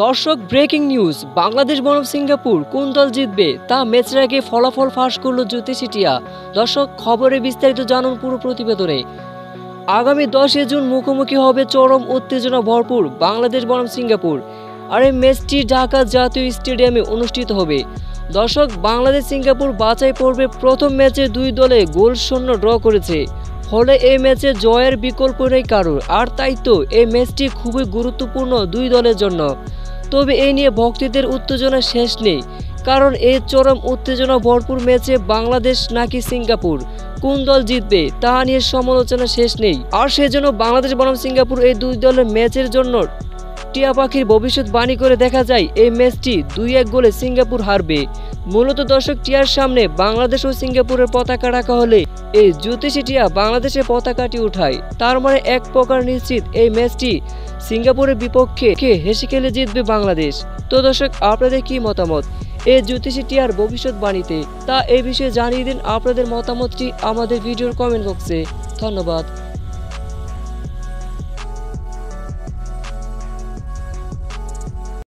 দর্শক breaking news, Bangladesh বনাম Singapore কোন দল জিতবে তা ম্যাচের আগে ফলাফল ফাঁস করল জ্যোতিষী টিয়া। দর্শক, খবরে বিস্তারিত জানুন পুরো প্রতিবেদনে। আগামী 10 জুন মুখোমুখি হবে চরম উত্তেজনা ভরপুর বাংলাদেশ বনাম সিঙ্গাপুর। আর এই ম্যাচটি ঢাকা জাতীয় স্টেডিয়ামে অনুষ্ঠিত হবে। দর্শক, বাংলাদেশ সিঙ্গাপুর বাছাই পর্বে প্রথম ম্যাচে দুই দলে গোল শূন্য ড্র করেছে। ফলে এই ম্যাচে জয়ের বিকল্প নেই কারোর। আর তাই তো এই ম্যাচটি খুবই গুরুত্বপূর্ণ দুই দলের জন্য। তবে এই নিয়ে ভক্তদের উত্তেজনা শেষ নেই, কারণ এই চরম উত্তেজনা ভরপুর ম্যাচে বাংলাদেশ নাকি সিঙ্গাপুর কোন দল জিতবে তা নিয়ে সমালোচনা শেষ নেই। আর সেজন্য বাংলাদেশ বনাম সিঙ্গাপুর এই দুই দলের ম্যাচের জন্য টিয়া পাখির ভবিষ্যৎবাণী করে দেখা যায় এই ম্যাচটি 2-1 গোলে সিঙ্গাপুর হারবে। মূলত দর্শক, টিয়ার সামনে বাংলাদেশ ও সিঙ্গাপুরের পতাকা রাখা হলে এই জ্যোতিষী টিয়া বাংলাদেশের পতাকাটি উঠায়। তার মানে এক প্রকার নিশ্চিত এই ম্যাচটি সিঙ্গাপুরের বিপক্ষে হেসে খেলে জিতবে বাংলাদেশ। তো দর্শক, আপনাদের কি মতামত এই জ্যোতিষী টিয়ার ভবিষ্যৎবাণীতে তা এই বিষয়ে জানিয়ে দিন আপনাদের মতামতটি আমাদের ভিডিওর কমেন্ট বক্সে। ধন্যবাদ।